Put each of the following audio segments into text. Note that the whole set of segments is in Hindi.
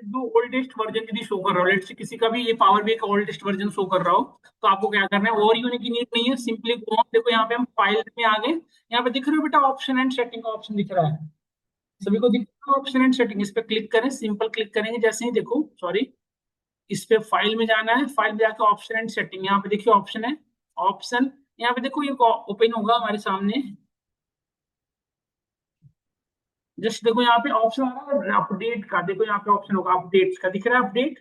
जो ओल्डेस्ट वर्जन यदि शो कर रहा हो, लेट्स से किसी का भी ये पावर बी का ओल्डेस्ट वर्जन शो कर रहा हो, तो आपको क्या करना है, और यूनिक की नीड नहीं है, सिंपली गो ऑन। देखो यहाँ पे हम फाइल में आ गए, यहाँ पे दिख रहे हो बेटा ऑप्शन एंड सेटिंग का ऑप्शन दिख रहा है, सभी को दिख रहा है ऑप्शन एंड सेटिंग। इस पे क्लिक करें, सिंपल क्लिक करेंगे जैसे ही, देखो सॉरी, इस पे फाइल में जाना है, फाइल में जाकर ऑप्शन एंड सेटिंग, यहाँ पे देखिए ऑप्शन है, ऑप्शन, यहाँ पे देखो ये ओपन होगा हमारे सामने। जस्ट देखो यहाँ पे ऑप्शन आ रहा है अपडेट का, देखो यहाँ पे ऑप्शन होगा अपडेट का, दिख रहा है अपडेट।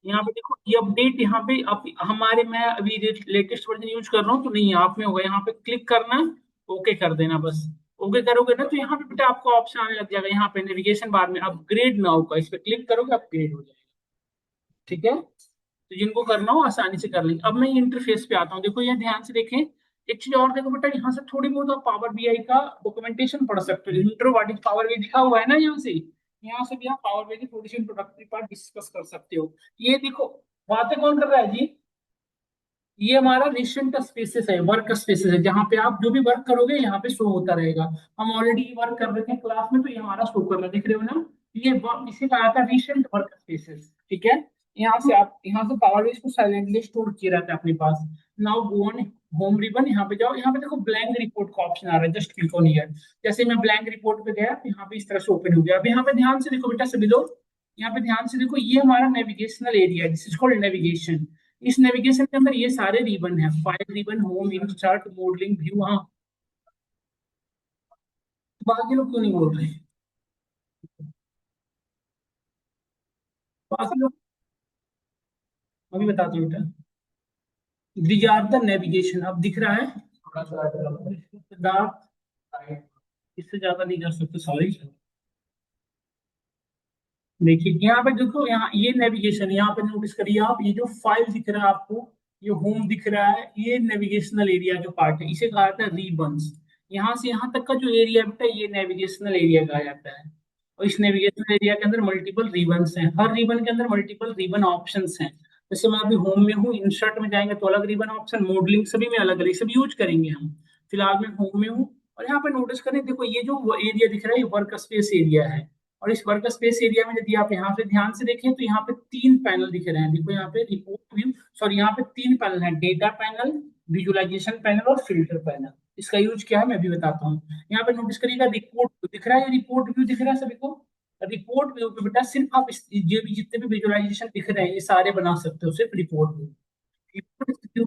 यहाँ पे देखो ये अपडेट, यहाँ पे अब हमारे, मैं अभी लेटेस्ट वर्जन यूज कर रहा हूँ तो नहीं है, आप में होगा, यहाँ पे क्लिक करना, ओके कर देना बस। ओके करोगे ना तो यहाँ पे बेटा आपको ऑप्शन आने लग जाएगा, यहाँ पे नेविगेशन बार में अपग्रेड नाउ का, इस पे क्लिक करोगे अपग्रेड हो जाएगा। ठीक है, तो जिनको करना हो आसानी से कर लेंगे। अब मैं इंटरफेस पे आता हूँ, देखो ये ध्यान से देखें, एक चीज और देखो बेटा, यहाँ से थोड़ी बहुत आप पावर बीआई का डॉक्यूमेंटेशन पढ़ सकते हो, intro what is power BI लिखा हुआ है ना यहाँ से, यहाँ से भी आप पावर बीआई की थोड़ी सी इंट्रोडक्टरी पार्ट डिस्कस कर सकते हो। ये देखो बातें कौन कर रहा है जी, ये हमारा रिसेंट स्पेसेस है, वर्क स्पेसेस है, जहाँ पे आप जो भी वर्क करोगे यहाँ पे शो होता रहेगा। हम ऑलरेडी वर्क कर रहे थे क्लास में, तो ये हमारा शो कर रहा है, दिख रहे हो ना, ये इसी का आता है रिसेंट वर्क स्पेसेस। ठीक है, यहाँ से आप, यहाँ से पावर बेस को साइलेंटली स्टोर किया रहता है अपने पास। Now go on home ribbon, यहाँ पे जाओ, यहाँ पे देखो ब्लैंक रिपोर्ट का ऑप्शन आ रहा है, जस्ट क्लिक ऑन हियर। जैसे मैं ब्लैंक रिपोर्ट पे गया तो यहाँ पे इस तरह से ओपन हो गया। अब यहाँ पे ध्यान से देखो बेटा सभी लोग, यहाँ पे ध्यान से देखो, ये हमारा navigational area, this is called navigation. इस नेविगेशन के अंदर ये सारे रिबन है, file ribbon, home, insert, modelling, view. हाँ, बाकी लोग क्यों नहीं बोल रहे, बाकी लोग, अभी बताता हूँ बेटा। दीज आर द नेविगेशन, अब दिख रहा है थोड़ा सा डार्क, इससे ज्यादा नहीं कर सकते, सॉरी। देखिए यहाँ पे देखो, यहाँ ये नेविगेशन, यहाँ पे नोटिस करिए आप, ये जो फाइल दिख रहा है आपको, ये होम दिख रहा है, ये नेविगेशनल एरिया जो पार्ट है, इसे कहा जाता है रिबन्स। यहाँ से यहाँ तक का जो एरिया बेटा, ये नेविगेशनल एरिया कहा जाता है। और इस नेविगेशनल एरिया के अंदर मल्टीपल रिबन्स हैं, हर रिबन के अंदर मल्टीपल रिबन ऑप्शंस हैं। जैसे मैं अभी होम में हूँ, इंसर्ट में जाएंगे तो अलग रिबन ऑप्शन, मॉडलिंग, सभी में अलग अलग, सभी यूज करेंगे हम। फिलहाल मैं होम में हूँ, और यहाँ पे नोटिस करें, देखो ये जो एरिया दिख रहा है, ये वर्क स्पेस एरिया है। और इस वर्क स्पेस एरिया में यदि आप यहाँ पे ध्यान से देखें तो यहाँ पे तीन पैनल दिख रहे हैं, देखो यहाँ पे रिपोर्ट व्यू, सॉरी यहाँ पे तीन पैनल है, डेटा पैनल, विजुअलाइजेशन पैनल और फिल्टर पैनल। इसका यूज क्या है मैं भी बताता हूँ। यहाँ पे नोटिस करिएगा, रिपोर्ट दिख रहा है, ये रिपोर्ट व्यू दिख रहा है सभी को। रिपोर्ट व्यू पे बेटा सिर्फ आप ये भी जितने भी विजुअलाइजेशन दिख रहे हैं ये सारे बना सकते हो सिर्फ रिपोर्ट व्यू। रिपोर्ट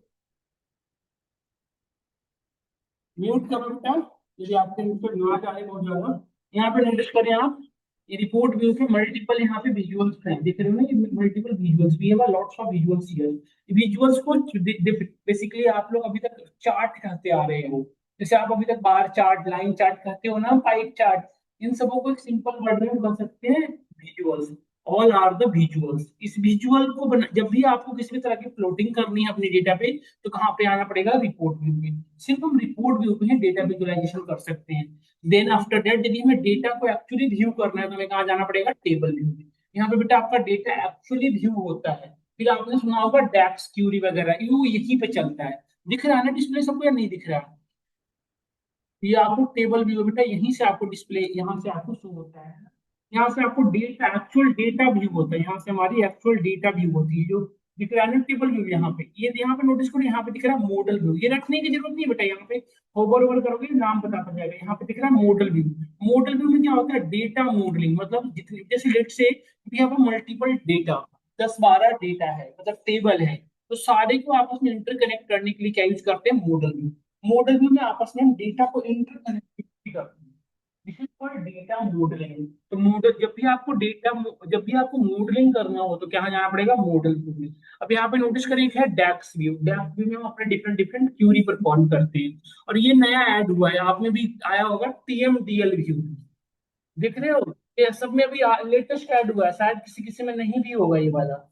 म्यूट करो बेटा, यदि आपके मुंह पे आवाज आ रही है बहुत ज्यादा। यहाँ पे नोटिस करें आप, ये रिपोर्ट व्यू के मल्टीपल यहाँ पे विजुअल्स हैं, देख रहे हो ना, ये multiple visuals, we have lots of visuals here. Visuals को बेसिकली आप लोग अभी तक चार्ट कहते आ रहे हो, जैसे आप अभी तक बार चार्ट, लाइन चार्ट कहते हो ना, पाइप चार्ट, इन सबों को एक सिंपल वर्ड में बन सकते हैं, visuals. All are the visuals. इस विजुअल को जब भी आपको किसी भी तरह की प्लॉटिंग करनी है अपनी डेटा पे, तो कहाँ पे आना पड़ेगा, रिपोर्ट व्यू पे। सिर्फ हम रिपोर्ट व्यू पे डेटा विजुअलाइजेशन कर सकते हैं। देन आफ्टर दैट यदि हमें डेटा को एक्चुअली व्यू करना है तो हमें कहाँ जाना पड़ेगा, टेबल व्यू में। यहाँ पे बेटा आपका डेटा एक्चुअली व्यू होता है। फिर आपने सुना होगा डैक्स, क्यूरी वगैरह, यू यहीं पे चलता है। दिख रहा है ना डिस्प्ले सबको या नहीं दिख रहा है? ये आपको टेबल व्यू बेटा, यहीं से आपको डिस्प्ले, यहाँ से आपको शो होता है। यहाँ से आपको डेटा, एक्चुअल डेटा व्यू होता है, यहाँ से हमारी एक्चुअल डेटा व्यू होती है, जो दिख रहा है ना टेबल व्यू। यहाँ पे ये, यहाँ पे नोटिस करो, यहाँ पे दिख रहा है मॉडल व्यू, ये रखने की जरूरत नहीं बेटा, यहाँ पे होवर ओवर करोगे नाम बताता जाएगा। यहाँ पे दिख रहा है मॉडल व्यू। मॉडल व्यू में क्या होता है, डेटा मॉडलिंग, मतलब जितने, जैसे लेट से यहाँ पे मल्टीपल डेटा, 10-12 डेटा है, मतलब टेबल है, तो सारे को आपस में इंटरकनेक्ट करने के लिए क्या यूज करते हैं, मॉडल व्यू। मॉडल व्यू में आपस में हम डेटा को इंटरकनेक्ट करते हैं, this is called data modelling. तो मॉडल, जब भी आपको मॉडलिंग करना हो तो क्या जाना पड़ेगा, मॉडल व्यू में। अब यहाँ पे नोटिस करिए क्या है, डैक्स व्यू। डैक्स व्यू में हम अपने डिफरेंट डिफरेंट क्यूरी परफॉर्म करते हैं। और ये नया ऐड हुआ है, आप में भी आया होगा, टीएमडीएल व्यू, देख रहे हो, ये सब में अभी लेटेस्ट ऐड हुआ है, शायद किसी किसी में नहीं भी होगा ये वाला।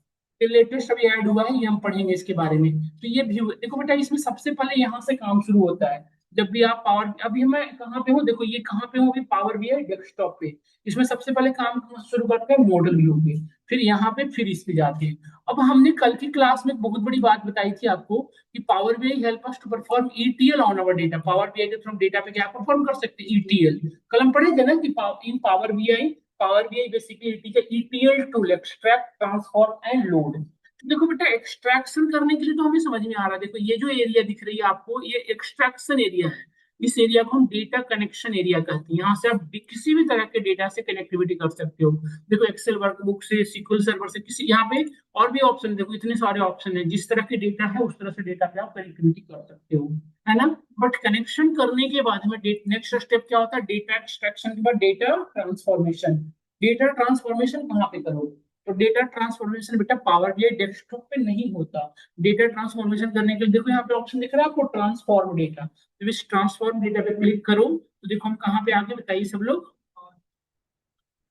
ये लेटेस्ट अभी ऐड हुआ है, ये हम पढ़ेंगे इसके बारे में। तो ये व्यू देखो बेटा, इसमें सबसे पहले यहाँ से काम शुरू होता है। जब भी आप पावर, अभी मैं कहाँ पे हूँ देखो, ये कहाँ पे हूँ अभी, पावर भी है डेस्कटॉप पे। इसमें सबसे पहले काम शुरू करते हैं मॉडल व्यू पे, फिर यहाँ पे, फिर इस पे जाते हैं। अब हमने कल की क्लास में एक बहुत बड़ी बात बताई थी आपको, कि power BI help us to perform ETL on our data. Power BI के थ्रू हम डेटा पे क्या परफॉर्म कर सकते हैं, ईटीएल। कल हम पढ़ेंगे ना कि in Power BI Power BI basically it is ETL tool, extract transform and load. देखो बेटा, एक्सट्रैक्शन करने के लिए तो हमें समझ में आ रहा है। देखो ये जो एरिया दिख रही है आपको, ये एक्सट्रैक्शन एरिया है। इस एरिया को हम डेटा कनेक्शन एरिया कहते हैं। यहाँ से आप किसी भी तरह के डेटा से कनेक्टिविटी कर सकते हो। देखो एक्सेल वर्कबुक से, सीक्वल सर्वर से, किसी यहाँ पे और भी ऑप्शन, देखो इतने सारे ऑप्शन है। जिस तरह के डेटा है उस तरह से डेटा पे आप कनेक्टिविटी कर सकते हो, है ना। बट कनेक्शन करने के बाद में नेक्स्ट स्टेप क्या होता है? डेटा एक्सट्रैक्शन के बाद डेटा ट्रांसफॉर्मेशन। डेटा ट्रांसफॉर्मेशन कहाँ पे करो? तो डेटा ट्रांसफॉर्मेशन बेटा पावर बीआई डेस्कटॉप पे नहीं होता। डेटा ट्रांसफॉर्मेशन करने के लिए देखो यहाँ पे ऑप्शन दिख रहा है आपको, ट्रांसफॉर्म डेटा। तो इस ट्रांसफॉर्म डेटा पे क्लिक करो तो देखो हम कहाँ पे आगे, बताइए सब लोग।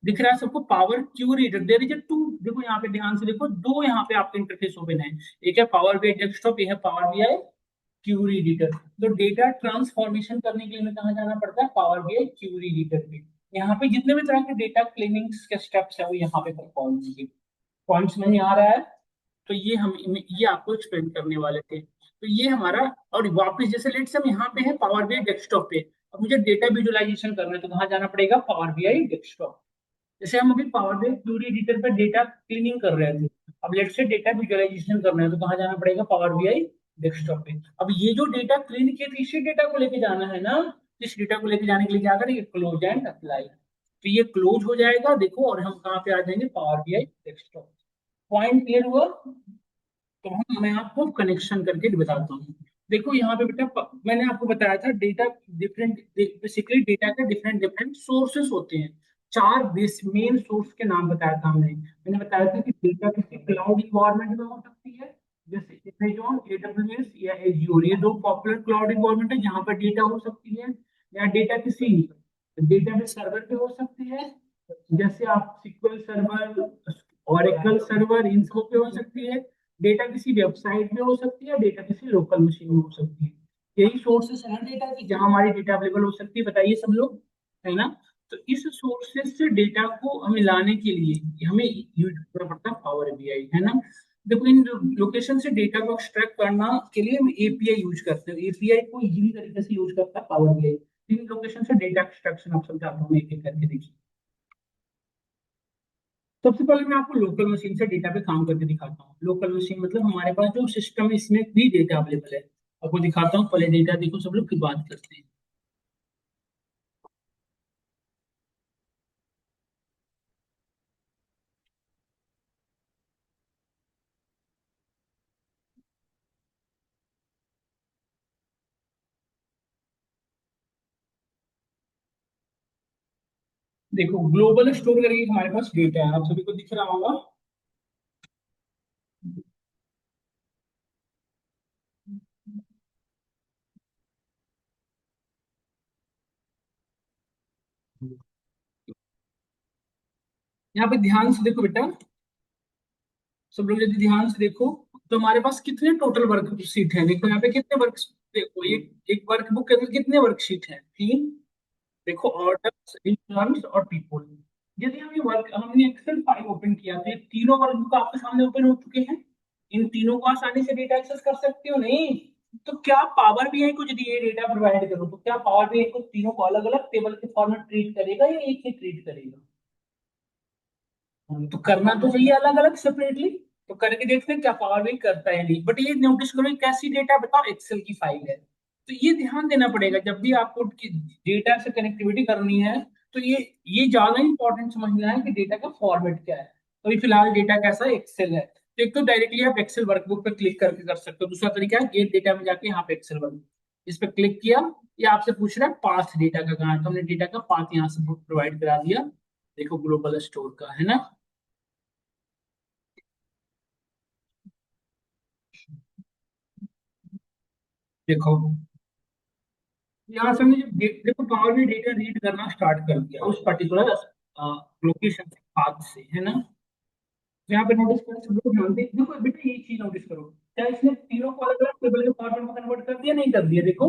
दिख रहा है सबको? Power Q reader, there is a two. देखो यहाँ पे ध्यान से देखो, दो यहाँ पे आपके इंटरफेस ओपन है। एक है पावर बीआई डेस्कटॉप, एक है पावर बीआई क्यूरी एडिटर। तो डेटा ट्रांसफॉर्मेशन करने के लिए हमें कहाँ जाना पड़ता है? पावर बीआई क्यूरी एडिटर पे। यहाँ पे जितने भी तरह के डेटा क्लीनिंग के स्टेप्स है वो यहाँ पे परफॉर्म होंगे। पॉइंट्स नहीं आ रहा है? तो ये हम ये आपको एक्सप्लेन करने वाले थे। तो ये हमारा, और वापस जैसे लेट से हम यहाँ पे है पावर बीआई डेस्कटॉप पे, अब मुझे डेटा विजुअलाइजेशन करना है तो कहाँ जाना पड़ेगा? Power BI desktop. जैसे हम अभी पावर बीआई क्यूरी एडिटर पे डेटा क्लीनिंग कर रहे थे, अब लेट से डेटा विजुअलाइजेशन करना है तो कहाँ जाना पड़ेगा? पावर बीआई डेस्कटॉप पे। अब ये जो डेटा क्लीन किए थे इसी डेटा को लेके जाना है ना। इस डेटा को लेके जाने के लिए क्या करेंगे? Close and apply. तो ये क्लोज हो जाएगा देखो, और हम कहाँ पे आ जाएंगे? Power BI desktop. Point clear हुआ? तो हम, मैं आपको कनेक्शन करके बताता हूँ। देखो यहाँ पे बेटा, मैंने आपको बताया था डेटा डिफरेंट, बेसिकली डेटा के डिफरेंट डिफरेंट सोर्सेस होते हैं। चार बेस मेन सोर्स के नाम बताया था हमने। मैंने बताया था कि डेटा किसी क्लाउड इन्वायरमेंट में हो सकती है, जैसे अमेजोन, एडब्ल्यूएस या एज्योर, ये दो पॉपुलर क्लाउड इन्वायरमेंट है जहाँ पर डेटा हो सकती है। या डेटा किसी डेटाबेस सर्वर पे हो सकती है, जैसे आप सिक्वल सर्वर, ओरेकल सर्वर, इन सब पे हो सकती है। डेटा किसी वेबसाइट में हो सकती है, डेटा किसी लोकल मशीन में हो सकती है। यही सोर्सेस है ना डेटा की, जहां हमारी डेटा अवेलेबल हो सकती है। बताइए सब लोग, है ना। तो इस सोर्सेस से डेटा को हमें लाने के लिए हमें यूज करना पड़ता है पावर बीआई, है ना। देखो इन लोकेशन से डेटा को एक्सट्रैक्ट करना के लिए हम एपीआई यूज करते हैं। एपीआई को इजी तरीके से यूज करता है पावर बीआई। इन लोकेशन से डेटा एक्सट्रैक्शन आप समझाता हूँ एक एक करके, देखिए। सबसे पहले मैं आपको लोकल मशीन से डेटा पे काम करके दिखाता हूँ। लोकल मशीन मतलब हमारे पास जो सिस्टम है इसमें भी डेटा अवेलेबल है। आपको दिखाता हूँ पहले डेटा, देखो सब लोग की बात करते हैं। देखो ग्लोबल स्टोर करके हमारे पास डेटा है, आप सभी को दिख रहा होगा। यहाँ पे ध्यान से देखो बेटा, सब लोग यदि ध्यान से देखो तो हमारे पास कितने टोटल वर्कशीट है। देखो यहाँ पे कितने वर्क, देखो एक वर्कबुक के अंदर कितने वर्कशीट है? तीन। देखो ऑर्डर्स, रिटर्न्स और पीपल। यदि हम ये वर्क, हमने एक्सेल फाइल ओपन किया तो ये तीनों वर्कबुक आपके सामने ओपन हो चुके हैं। इन तीनों को आसानी से डेटा एक्सेस कर सकते हो नहीं? तो क्या पावर बीआई को यदि ये डेटा प्रोवाइड करो तो क्या पावर बीआई को तीनों को अलग अलग टेबल के फॉर्मेट ट्रीट करेगा या एक ही ट्रीट करेगा? तो करना तो चाहिए अलग अलग सेपरेटली। तो करके देखते हैं क्या पावर बीआई करता है नहीं। बट ये नोटिस करो, ये कैसी डेटा बताओ? एक्सेल की फाइल है। तो ये ध्यान देना पड़ेगा जब भी आपको डेटा से कनेक्टिविटी करनी है। तो ये ज्यादा इंपॉर्टेंट समझना है कि डेटा का फॉर्मेट क्या है। तो अभी फिलहाल डेटा कैसा है? एक्सेल है। तो एक तो डायरेक्टली आप एक्सेल वर्कबुक पे क्लिक करके कर सकते हो। दूसरा तरीका है गेट डेटा में जाके यहाँ पे एक्सेल वर्कबुक, इस पे क्लिक किया। ये आपसे पूछ रहा है पाथ डेटा का कहाँ है, तो हमने डेटा का पाथ यहाँ से प्रोवाइड करा दिया। देखो ग्लोबल स्टोर का, है ना। देखो यहाँ से हमने देखो पावर में डेटा रीड करना स्टार्ट कर दिया उस पर्टिकुलर लोकेशन से, पाथ से, है ना। तो यहाँ पे नोटिस करो, सब लोग ध्यान दे, देखो बेटा ये चीज नोटिस करो, क्या इसने तीनों को अलग अलग टेबल के फॉर्मेट में कन्वर्ट कर दिया? नहीं कर दिया, देखो।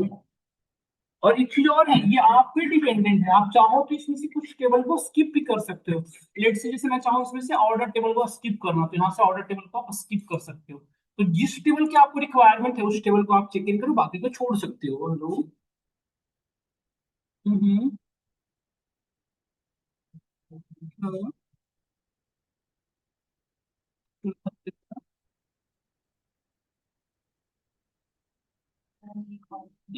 और एक चीज और है, ये आप पे डिपेंडेंट है। आप चाहो तो इसमें से कुछ टेबल को स्किप भी कर सकते हो। लेट से जैसे मैं चाहूँ इसमें से ऑर्डर टेबल को स्किप करना, तो यहाँ से ऑर्डर टेबल को आप स्किप कर सकते हो। तो जिस टेबल की आपको रिक्वायरमेंट है उस टेबल को आप चेक इन करो, बाकी को छोड़ सकते हो लोग। हम्म। हाँ,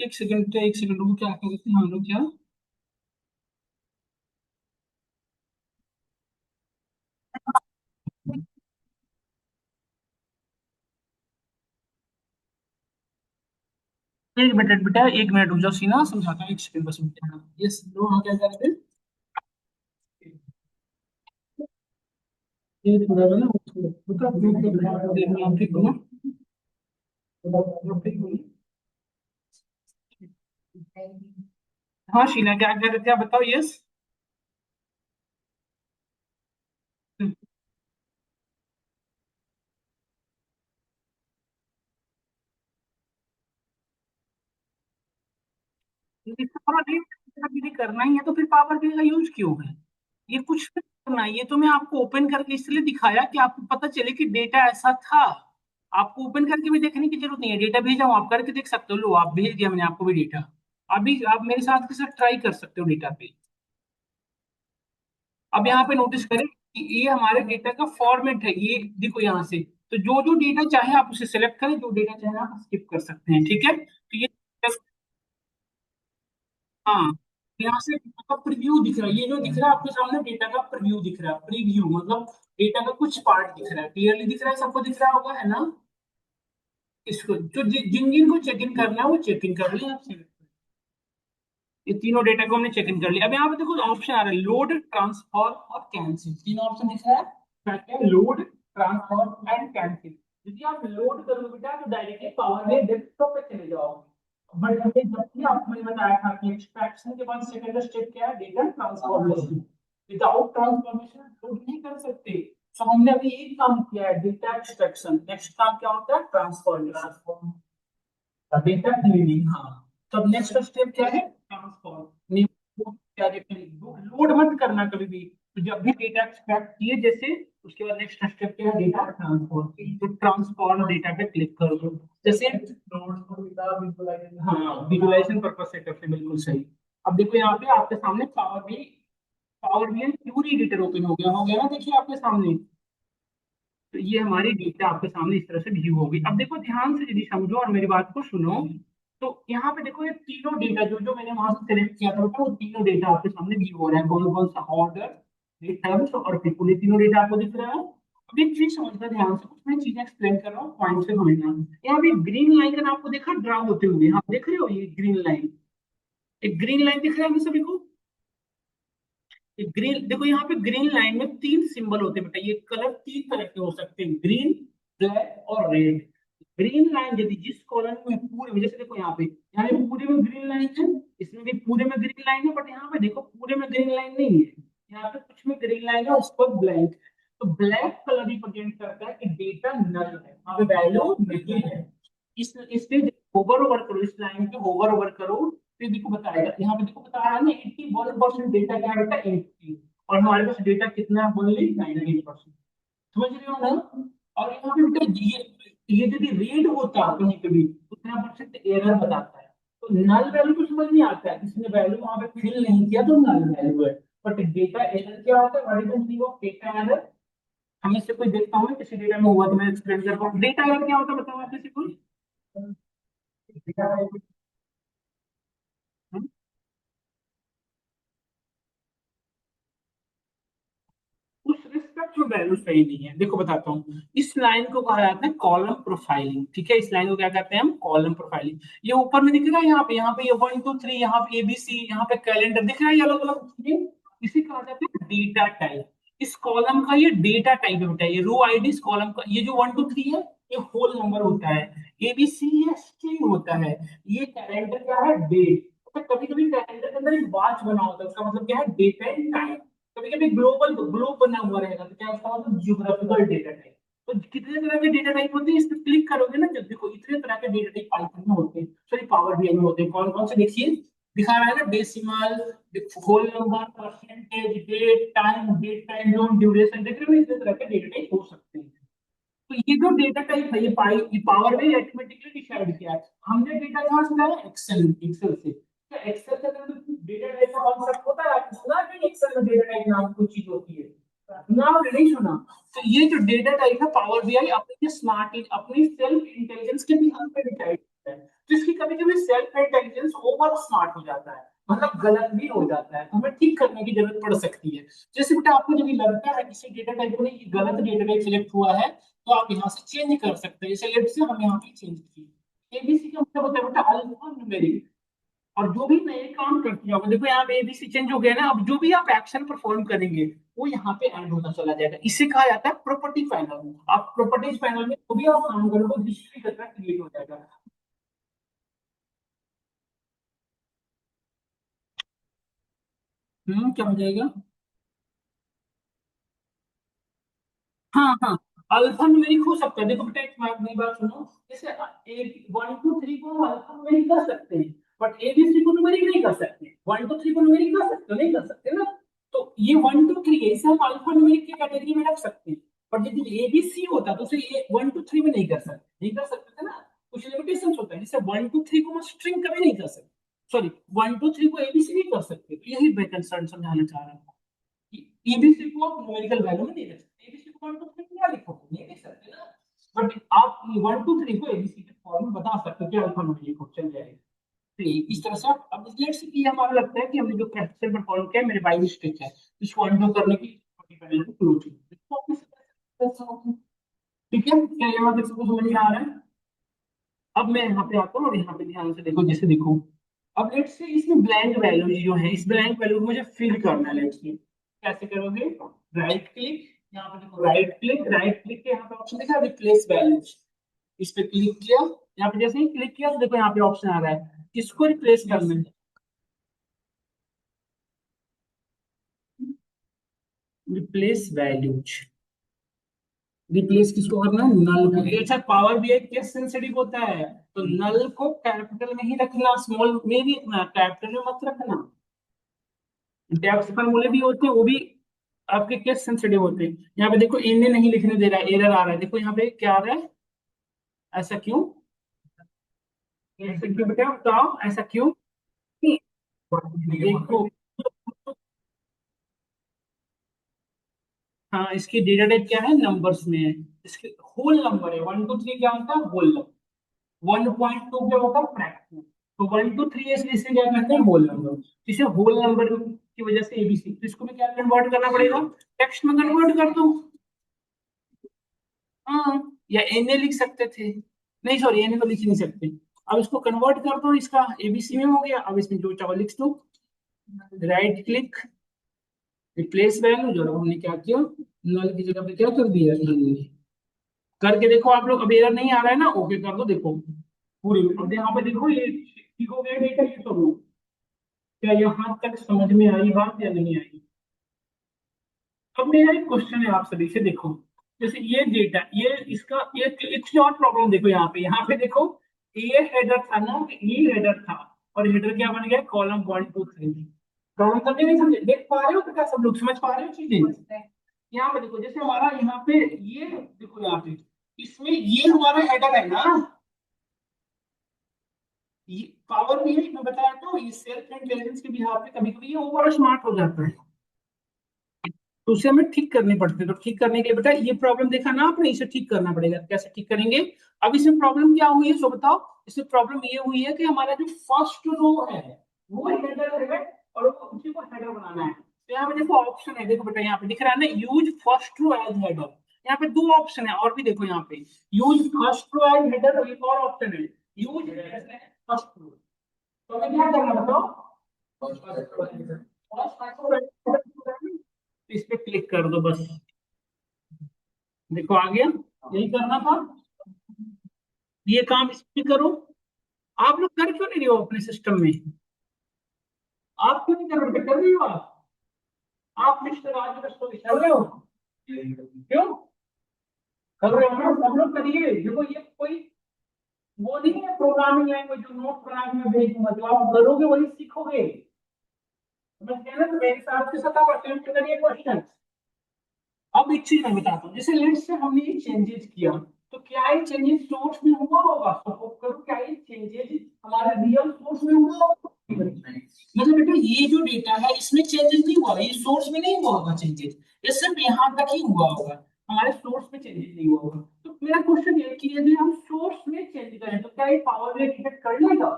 एक सेकंड रुको, क्या कर रहे थे हम लोग, क्या? एक मिनट बेटा, एक मिनट रुक जाओ, सीना समझाता हूँ, एक सेकंड बस रुक जाना। यस लो, हाँ, क्या कर रहे थे? ये थोड़ा सा ना बता, देख में आप ठीक हो ना? आप ठीक हो ना? हाँ शीना, क्या कह रहे थे आप, बताओ। यस। पावर भी करना ही है तो फिर पावर बी का यूज क्यों है? ये कुछ नहीं करना है, ये तो मैं आपको ओपन करके इसलिए दिखाया कि आपको पता चले कि डेटा ऐसा था। आपको ओपन करके भी देखने की जरूरत नहीं है, डेटा भेजा हूं, आप करके देख सकते हो। लो, आप भेज दिया मैंने आपको भी डेटा। अभी आप मेरे साथ के साथ ट्राई कर सकते हो डेटा पे। अब यहाँ पे नोटिस करें कि ये हमारे डेटा का फॉर्मेट है, ये देखो यहाँ से। तो जो जो डेटा चाहे आप उसे सिलेक्ट करें, जो डेटा चाहे आप स्किप कर सकते हैं, ठीक है? तो ये, हाँ, यहाँ से आपका प्रीव्यू दिख रहा है, ये जो दिख रहा है आपके सामने डेटा का प्रीव्यू दिख रहा है, प्रीव्यू मतलब डेटा का कुछ पार्ट दिख रहा है, क्लियरली दिख रहा है, सबको दिख रहा होगा, है ना? इसको जो जिन जिन को चेक इन करना है वो चेक इन कर लें आप। ये तीनों डेटा को हमने चेक इन कर लिया। अब यहाँ पे देखो ऑप्शन आ रहा है, लोड, ट्रांसफॉर्म और कैंसिल, तीन ऑप्शन दिख रहा है। क्या क्या? Load, transform and cancel. यदि आप लोड करोगे बेटा तो डायरेक्टली पावर में डेस्कटॉप पे चले जाओगे। बट हमने जब भी आपको मैंने बताया था कि एक्सट्रैक्शन के बाद सेकंड स्टेप क्या है, data transformation. Without transformation load नहीं कर सकते। तो हमने अभी एक काम किया है, डेटा एक्सट्रैक्शन। नेक्स्ट काम क्या होता है? Transformation, data cleaning. हाँ, तब नेक्स्ट स्टेप क्या है? ट्रांसफॉर्म। क्या देखते हैं, लोड मत करना कभी भी। तो जब भी डेटा एक्सट्रैक्ट किए जैसे, उसके बाद नेक्स्ट स्टेप क्या है? Data transform. तो ट्रांसफॉर्म डेटा पे क्लिक कर दो जैसे। हाँ, विजुअलाइजेशन पर्पज से करते हैं, बिल्कुल सही। अब देखो यहाँ पे आपके सामने पावर भी क्यूरी एडिटर ओपन हो गया ना, देखिए आपके सामने। तो ये हमारी डेटा आपके सामने इस तरह से व्यू होगी। अब देखो ध्यान से, यदि समझो और मेरी बात को सुनो। तो यहाँ पे देखो, ये तीनों डेटा जो जो मैंने वहां से सेलेक्ट किया था, वो तीनों डेटा आपके सामने व्यू हो रहा है, कौन कौन सा? ऑर्डर, रिटर्न और पीपल, ये तीनों डेटा आपको दिख रहा है। अब एक चीज समझना ध्यान से, कुछ मैं चीजें एक्सप्लेन कर रहा हूँ, पॉइंट से समझना। यहाँ पे ग्रीन लाइन आपको देखा ड्रा होते हुए, आप देख रहे हो ये ग्रीन लाइन? एक ग्रीन लाइन दिख रहा है हमें सभी को? ग्रीन, देखो यहाँ पे ग्रीन लाइन में तीन सिंबल होते हैं बेटा, ये कलर तीन तरह के हो सकते हैं, ग्रीन, ब्लैक और रेड। ग्रीन लाइन यदि जिस कॉलम में पूरे में, जैसे देखो यहाँ पे पूरे में ग्रीन लाइन है, इसमें भी पूरे में ग्रीन लाइन है, बट यहाँ पे देखो पूरे में ग्रीन लाइन नहीं है, यहाँ पे कुछ में ग्रीन लाइन है, उस पर ब्लैंक। तो ब्लैक कलर रिप्रेजेंट करता है कि डेटा नल है, वहां पे वैल्यू नहीं है। इस पे होवर ओवर करो, इस लाइन पे होवर ओवर करो, फिर देखो बताएगा, यहाँ पे देखो बता रहा है ना, 81% डेटा क्या है बेटा? 80। और हमारे पास डेटा कितना है? ओनली 98%। समझ रहे हो ना? और यहाँ पे बेटा ये यदि रीड होता है कहीं पे भी, उतना परसेंट एरर बताता है। तो नल वैल्यू तो समझ नहीं आता है, इसने वैल्यू वहां पे फिल नहीं किया तो नल वैल्यू है। बट डेटा एरर क्या होता है? What is the meaning of data error? हमें से कोई देखता हूँ किसी डेटा में हुआ तो मैं एक्सप्लेन करता हूँ। डेटा एरर क्या होता है बताओ आप किसी को? उस रिस्पेक्ट में वैल्यू सही नहीं है। देखो बताता हूँ, इस लाइन को कहा जाता है कॉलम प्रोफाइलिंग, ठीक है? इस लाइन को क्या कहते हैं हम? Column profiling. ये ऊपर में दिख रहा है, यहाँ पे ये 1 2 3, यहाँ पे ABC, यहाँ पे कैलेंडर दिख रहा है, ये अलग अलग चीजें। इसे कहा जाता है डेटा टाइप। इस कॉलम का ये डेटा टाइप है बेटा, ये रो आईडी इस कॉलम का, ये जो 1 2 3 है, ये होल नंबर होता है। ABC ये स्ट्रिंग होता है। ये कैलेंडर क्या है? डेट। तो कभी कभी कैलेंडर के अंदर एक वॉच बना होता है, उसका मतलब क्या है? Date and time. कभी कभी ग्लोबल ग्लोब बना हुआ रहेगा, तो क्या उसका मतलब? Geographical data type. तो कितने तरह के डेटा टाइप होते हैं, इस पर क्लिक करोगे ना जब, देखो इतने तरह के डेटा टाइप पाइथन में होते हैं, सॉरी पावर बीआई में होते हैं। कौन कौन से देखिए, दिखा रहा है ना, decimal, whole number, percentage, date time zone, duration, देख रहे हो? इतने तरह के डेटा टाइप हो सकते हैं। तो ये जो डेटा टाइप है, ये पावर में ऑटोमेटिकली डिसाइड किया है हमने। डेटा कहाँ से लाया? एक्सेल, एक्सेल से। तो एक्सेल के अंदर डेटा टाइप का कॉन्सेप्ट होता है, आपने सुना है कि एक्सेल में डेटा टाइप नाम की कोई चीज होती है? सुना आपने? नहीं सुना? तो ये जो डेटा टाइप है पावर बीआई अपनी स्मार्ट अपनी सेल्फ इंटेलिजेंस के भी हम पे डिसाइड करता है, जिसकी कभी कभी सेल्फ इंटेलिजेंस ओवर स्मार्ट हो जाता है, मतलब गलत भी हो जाता है, तो हमें ठीक करने की जरूरत पड़ सकती है। जैसे बेटा आपको जब ये लगता है किसी डेटा टाइप को नहीं ये गलत डेटा टाइप सिलेक्ट हुआ है, तो आप यहाँ से चेंज कर सकते हैं। जैसे लेट से हम यहाँ पे चेंज किए, एबीसी का मतलब होता है बेटा अल्फा न्यूमेरिक, और जो भी नए काम करते जाओगे, देखो यहाँ पे एबीसी चेंज हो गया ना, अब जो भी आप एक्शन परफॉर्म करेंगे वो यहाँ पे ऐड होता चला जाएगा। इसे कहा जाता है प्रॉपर्टी पैनल। आप प्रॉपर्टीज पैनल में जो भी आप काम करोगे हिस्ट्री का क्रिएट हो जाएगा। क्या हो जाएगा? हाँ हाँ, अल्फा न्यूमेरिक हो सकता है। देखो बेटा एक मेरी बात सुनो, जैसे एक 1 2 3 को हम अल्फा न्यूमेरिक कर सकते हैं, बट एबीसी को न्यूमेरिक नहीं कर सकते। 1 2 3 को न्यूमेरिक कर सकते हो? नहीं कर सकते ना। तो ये 1 2 3 है, इसे हम अल्फा न्यूमेरिक की कैटेगरी में रख सकते हैं। पर यदि एबीसी होता तो उसे 1 2 3 में नहीं कर सकते, नहीं कर सकते थे ना। कुछ लिमिटेशन होता है, जैसे 1 2 3 को हम स्ट्रिंग कभी नहीं कर सकते, सॉरी 1 2 3 को एबीसी नहीं कर सकते। तो यही मैं कंसर्न समझाना चाह रहा हूँ। एबीसी को आप न्यूमेरिकल वैल्यू में नहीं रख सकते। एबीसी को 1 2 3 क्या लिखोगे? नहीं लिख सकते ना। बट आप 1 2 3 को एबीसी के फॉर्म में बता सकते हो कि अल्फा न्यूमेरिक हो, चल जाएगा। तो इस तरह से आप अब लेट्स से कि हमारा लगता है कि हमने जो कैप्चर परफॉर्म किया है मेरे बाई मिस्टेक है, इसको अनडू करने की पहले को क्लोज ठीक है। क्या यहाँ पे सबको समझ में आ रहा है? अब मैं यहाँ पे आता हूँ और यहाँ पे ध्यान से देखो, जैसे देखो अब लेट्स से इसमें ब्लैंक वैल्यू जो है, इस ब्लैंक वैल्यू को मुझे फिल करना है। लेट्स से कैसे करोगे? राइट क्लिक, यहाँ पे देखो राइट क्लिक के यहाँ पे ऑप्शन दिखा रिप्लेस वैल्यूज, इस पे क्लिक किया। यहाँ पे जैसे ही क्लिक किया तो देखो यहाँ पे ऑप्शन आ रहा है किसको रिप्लेस करना है। रिप्लेस वैल्यूज, रिप्लेस किसको करना है? नल को। ये अच्छा पावर भी एक केस सेंसिटिव होता है, तो नल को कैपिटल में ही रखना, स्मॉल में भी रखना, कैपिटल में मत रखना। डेप्थ फार्मूले भी होते हैं वो भी आपके केस सेंसिटिव होते हैं। यहाँ पे देखो इन्हें नहीं लिखने दे रहा है, एरर आ रहा है। देखो यहाँ पे क्या आ रहा है, ऐसा क्यों? ऐसा क्यों बेटा बताओ, ऐसा क्यों? देखो हाँ, इसकी डेटा टाइप क्या है? नंबर्स में है। इसके होल नंबर है, 1 2 3 क्या होता है? Whole number. 1.2 क्या होता है? फ्रैक्शन। तो 1 2 3 इसे क्या कहते हैं? Whole number. इसे होल नंबर की वजह से एबीसी, तो इसको भी क्या कन्वर्ट करना पड़ेगा? टेक्स्ट में कन्वर्ट कर दो। हाँ, या एनए लिख सकते थे, नहीं सॉरी एनए तो लिख ही नहीं सकते। अब इसको कन्वर्ट कर दो, इसका एबीसी में हो गया। अब इसमें जो चाहो लिख दो, राइट क्लिक, रिप्लेस वैल्यू, जो हमने क्या किया, नल की जगह पे क्या कर दिया, null। करके देखो आप लोग, अब एरर नहीं आ रहा है ना, ओके कर दो। देखो पूरी, अब यहाँ पे देखो ये ठीक हो गया डेटा, ये तो क्या यहाँ तक समझ में आई बात या नहीं आई? अब मेरा एक क्वेश्चन है आप सभी से, देखो जैसे ये डेटा, ये इसका ये एक चीज और प्रॉब्लम देखो, यहाँ पे देखो ये हेडर था ना, ये हेडर था, और हेडर क्या बन गया? कॉलम 1 2 3। प्रॉब्लम समझे नहीं समझे? देख पा रहे हो तो क्या सब लोग समझ पा रहे हो चीजें? यहाँ पे देखो, जैसे हमारा यहाँ पे ये देखो, यहाँ पे इसमें ये हमारा हेडर है ना, ये पावर भी है, मैं बताया तो ये सेल्फ इंटेलिजेंस के बिहार पे कभी कभी ये ओवर स्मार्ट हो जाता है, तो उसे हमें ठीक करनी पड़ती है। तो ठीक करने के लिए बेटा ये प्रॉब्लम देखा ना आपने, इसे ठीक करना पड़ेगा। कैसे ठीक करेंगे? अब इसमें प्रॉब्लम क्या हुई है सो बताओ। इसमें प्रॉब्लम ये हुई है कि हमारा जो फर्स्ट रो है वो हेडर है, और उसी को हेडर बनाना है। तो यहाँ पे देखो ऑप्शन है, देखो बेटा यहाँ पे दिख रहा है ना, use first row as header. यहाँ पे दो ऑप्शन है, और भी देखो यहाँ पे use first row as header, एक और ऑप्शन है यूज फर्स्ट रो। तो हमें क्या करना बताओ? इस पे क्लिक कर दो बस, देखो आ गया। यही करना था, ये काम इस पे करो। आप लोग कर क्यों नहीं रहे हो अपने सिस्टम में? आप क्यों नहीं कर रहे हो? कर रही हो आप मिस्टर राज तो कर रहे हो? क्यों कर रहे हो ना? सब लोग करिए। देखो ये कोई वो नहीं है प्रोग्रामिंग लैंग्वेज जो नोट बना के मैं भेजूंगा, जो आप करोगे वही सीखोगे। समझ गए ना? तो मेरे साथ के साथ आप अटेम्प्ट करिए क्वेश्चन। अब एक चीज मैं बताता हूँ, जैसे लेट्स से हमने ये चेंजेस किया, तो क्या ये चेंजेस सोर्स में हुआ होगा? सपोज करो क्या ये चेंजेस हमारे रियल सोर्स में हुआ होगा? मतलब बेटा ये जो डेटा है इसमें चेंजेस नहीं हुआ, ये सोर्स में नहीं हुआ होगा चेंजेस, ये सिर्फ यहाँ तक ही हुआ होगा, हमारे सोर्स में चेंजेस नहीं हुआ होगा। तो मेरा क्वेश्चन ये कि यदि हम सोर्स में चेंज करें तो क्या ये पावर में डिटेक्ट कर लेगा?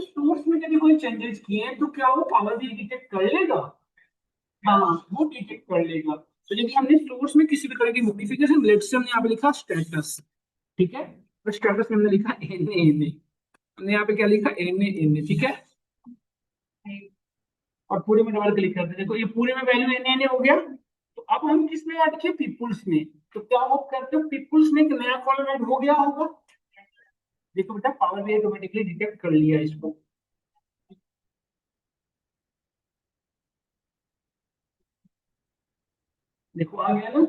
सोर्स में यदि कोई चेंजेस किए तो क्या वो पावर भी डिटेक्ट कर लेगा? हाँ, वो डिटेक्ट कर लेगा। तो यदि हमने सोर्स में किसी भी तरह की मॉडिफिकेशन, लेट्स से हमने यहाँ पे लिखा स्टेटस, ठीक है, तो स्टेटस में हमने लिखा एन, हमने यहाँ पे क्या लिखा एन, ठीक है, और पूरे में डबल क्लिक करते हैं, देखो ये पूरे में वैल्यू एन हो गया। तो अब हम किस में ऐड किए? पीपुल्स में। तो क्या आप करते हो, पीपुल्स में एक नया कॉलम ऐड हो गया होगा। देखो बेटा पावर भी ऑटोमेटिकली डिटेक्ट कर लिया इसको। देखो आ गया ना।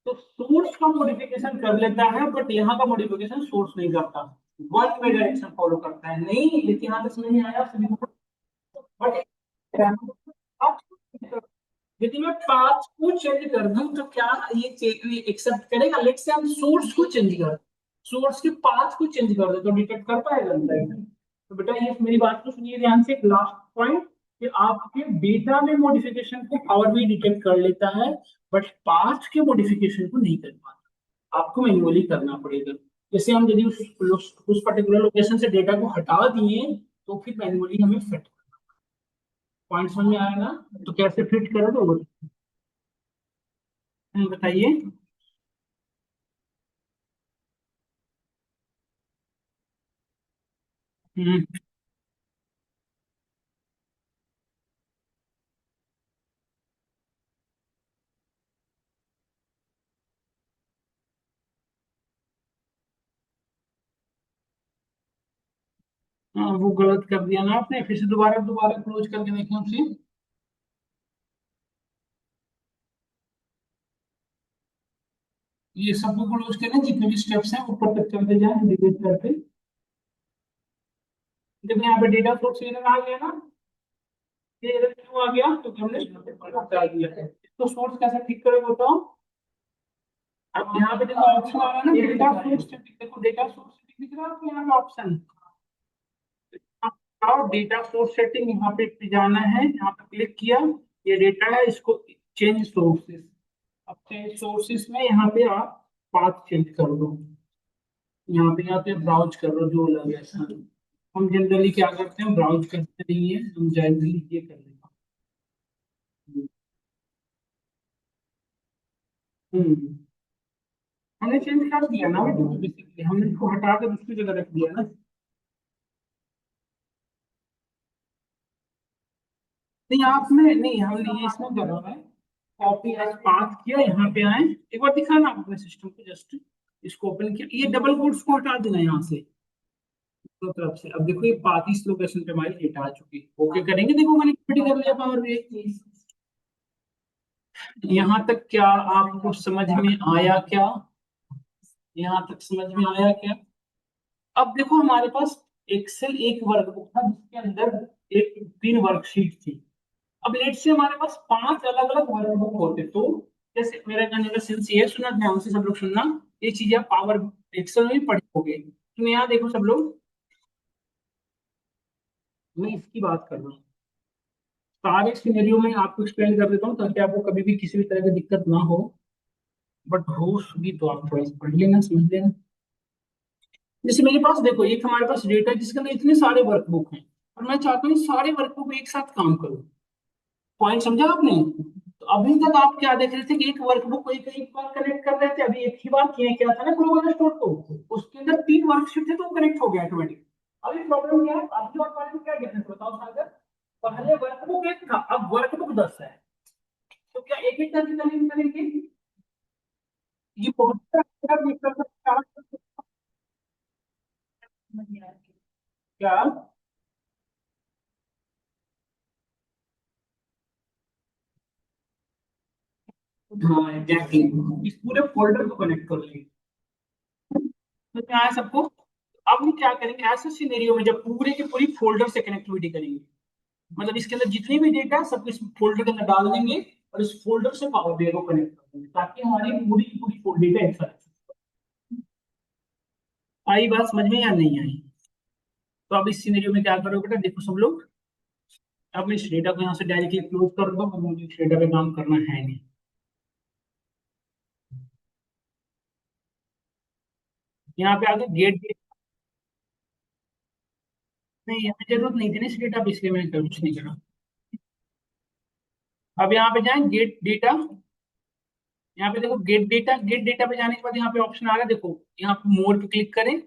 तो सोर्स का मॉडिफिकेशन कर लेता है, बट यहाँ का मॉडिफिकेशन सोर्स नहीं करता, वन वे डायरेक्शन फॉलो करता है। नहीं, लेकिन यहाँ तक समझ नहीं आया सभी को? बट यदि मैं पाथ को चेंज कर दूं तो क्या ये एक्सेप्ट करेगा? लेट से हम सोर्स को चेंज कर, सोर्स के पाथ को चेंज कर दे तो डिटेक्ट कर पाएगा? तो बेटा ये मेरी बात को सुनिए ध्यान से, एक लास्ट पॉइंट, कि आपके डेटा में मॉडिफिकेशन को पावर भी डिटेक्ट कर लेता है, बट पाथ के मॉडिफिकेशन को नहीं कर पाता, आपको मैन्युअली करना पड़ेगा। जैसे हम यदि उस पर्टिकुलर लोकेशन से डेटा को हटा दिए तो फिर मैन्युअली हमें फिट, पॉइंट समझ में आया ना? तो कैसे फिट करोगे वो बताइए। हम्म, हाँ वो गलत कर दिया ना आपने, फिर से दोबारा दोबारा क्लोज करके देखें उसे। ये सबको क्लोज करना, जितने भी स्टेप्स हैं ऊपर तक चलते जाएं डिलीट करके। जब यहाँ पे डेटा सोर्स एरर आ गया ना, ये एरर क्यों आ गया? तो हमने हटा दिया है। तो सोर्स कैसे ठीक करोगे बताओ? अब यहाँ पे देखो ऑप्शन आ रहा है ना, डेटा सोर्स सेटिंग, देखो डेटा सोर्स सेटिंग दिख रहा है आपको यहाँ पे ऑप्शन, और डेटा सोर्स सेटिंग यहाँ पे जाना है, यहाँ पे क्लिक किया, ये डेटा है, इसको चेंज सोर्सेस। अब चेंज सोर्सेस में यहाँ पे आप पाथ चेंज कर दो, यहाँ पे ब्राउज कर लो जो लगे ऐसा। हम जनरली क्या करते हैं, ब्राउज करते नहीं है, हम जनरली ये कर लेते हैं। हम्म, हमने चेंज कर दिया ना बेसिकली, हमने इसको हटा कर दूसरी जगह रख दिया ना। नहीं आपने नहीं, हमने ये इसमें करा है, कॉपी एज पाथ किया, यहाँ पे आए, एक बार दिखाना आप अपने सिस्टम को, जस्ट इसको ओपन किया, ये डबल कोट्स को हटा देना यहाँ से, दोनों तरफ से। अब देखो ये पाथ इस लोकेशन पे हमारी डेटा आ चुकी, ओके करेंगे, देखो मैंने कनेक्टिविटी कर लिया पावर भी। यहाँ तक क्या आपको समझ में आया क्या? यहाँ तक समझ में आया क्या? अब देखो हमारे पास एक्सेल एक वर्कबुक था जिसके अंदर एक 3 वर्कशीट थी। अब लेट से हमारे पास 5 अलग अलग वर्कबुक होते, तो जैसे मेरा कहने का सेंस ये है, सुना ध्यान से सब लोग सुनना, ये चीजें आप पावर एक्सेल में भी पढ़े होगे। तो यहाँ देखो सब लोग, मैं इसकी बात कर रहा हूँ, सारे सिनेरियो में आपको एक्सप्लेन कर देता हूँ ताकि आपको कभी भी किसी भी तरह की दिक्कत ना हो, बट हो भी तो आप थोड़ा सा पढ़ लेना, समझ लेना। जैसे मेरे पास देखो एक हमारे पास डेटा है जिसके अंदर इतने सारे वर्कबुक हैं, और मैं चाहता हूँ सारे वर्कबुक एक साथ काम करूँ। पॉइंट समझा आपने? तो अभी तक आप क्या देख रहे थे कि एक वर्कबुक को एक एक बार कनेक्ट कर रहे थे, अभी एक ही बार किया क्या था ना ग्लोबल स्टोर को, उसके अंदर 3 वर्कशीट थे तो वो कनेक्ट हो गया ऑटोमेटिक। अभी प्रॉब्लम क्या है, अभी और पहले में क्या डिफरेंस बताओ सागर? पहले वर्कबुक एक था, अब वर्कबुक 10 है, तो क्या एक एक करके कनेक्ट करेंगे? ये बहुत क्या? हाँ एग्जैक्टली, इस पूरे फोल्डर को कनेक्ट कर लेंगे। तो क्या है सबको? अब हम क्या करेंगे ऐसे सिनेरियो में, जब पूरे के पूरी फोल्डर से कनेक्टिविटी करेंगे, मतलब इसके अंदर जितनी भी डेटा है सब इस फोल्डर के अंदर डाल देंगे, और इस फोल्डर से पावर बी को कनेक्ट कर देंगे ताकि हमारी पूरी की पूरी डेटा एक साथ आई बात समझ में या नहीं आई? तो अब इस सिनेरियो में क्या करोगे बेटा, देखो सब लोग, अब मैं इस डेटा को यहाँ से डायरेक्टली क्लोज कर दूंगा और मुझे इस डेटा पे काम करना है नहीं। यहाँ पे आगे गेट, नहीं यहाँ जरूरत नहीं थी ना इस डेटा पे, इसलिए मैंने कुछ नहीं करा। अब यहाँ पे जाए गेट डेटा, यहाँ पे देखो गेट डेटा, गेट डेटा पे जाने के बाद यहाँ पे ऑप्शन आ रहा है, देखो यहाँ पे मोर पे क्लिक करें।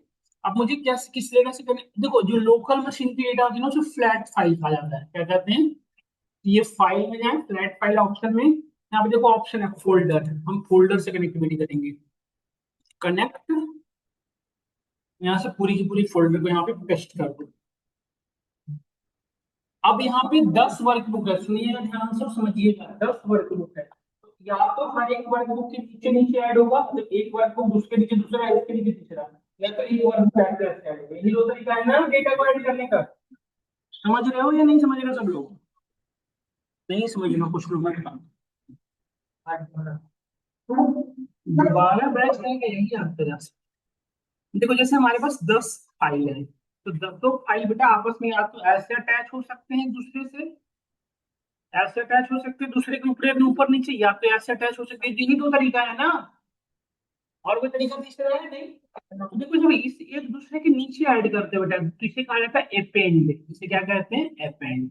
अब मुझे क्या किस तरह से करने, देखो जो लोकल मशीन की डेटा होती है ना उसे फ्लैट फाइल कहा जाता है, क्या कहते हैं, ये फाइल में जाए फ्लैट फाइल ऑप्शन में, यहाँ पे देखो ऑप्शन है फोल्डर, हम फोल्डर से कनेक्टिविटी करेंगे, कनेक्ट, यहाँ से पूरी की पूरी फोल्डर को यहाँ पे पेस्ट कर दो। अब यहाँ पे 10 वर्कबुक है, सुनिएगा ध्यान से और समझिएगा, 10 वर्कबुक है, तो या तो हर एक वर्कबुक के नीचे नीचे ऐड होगा, तो एक वर्कबुक उसके नीचे दूसरा है, उसके नीचे तीसरा, या तो एक वर्कबुक ऐड करके ऐड होगा, यही दो तरीका है ना डेटा को ऐड करने का। समझ रहे हो या नहीं समझ रहे हो सब लोग? नहीं समझ रहे हो कुछ लोग, दोबारा बैच लेंगे यही आपके पास। देखो जैसे हमारे पास 10 फाइल है, तो दसों फाइल बेटा आपस में या तो ऐसे अटैच हो सकते हैं एक दूसरे से, ऐसे अटैच हो सकते हैं दूसरे के ऊपर ऊपर नीचे, या तो ऐसे अटैच हो सकते हैं, यही दो तरीका है ना, और कोई तरीका तीसरा है नहीं। तो देखो जब इस एक दूसरे के नीचे ऐड करते हो बेटा, तो इसे कहा जाता है अपेंड, इसे क्या कहते हैं, अपेंड।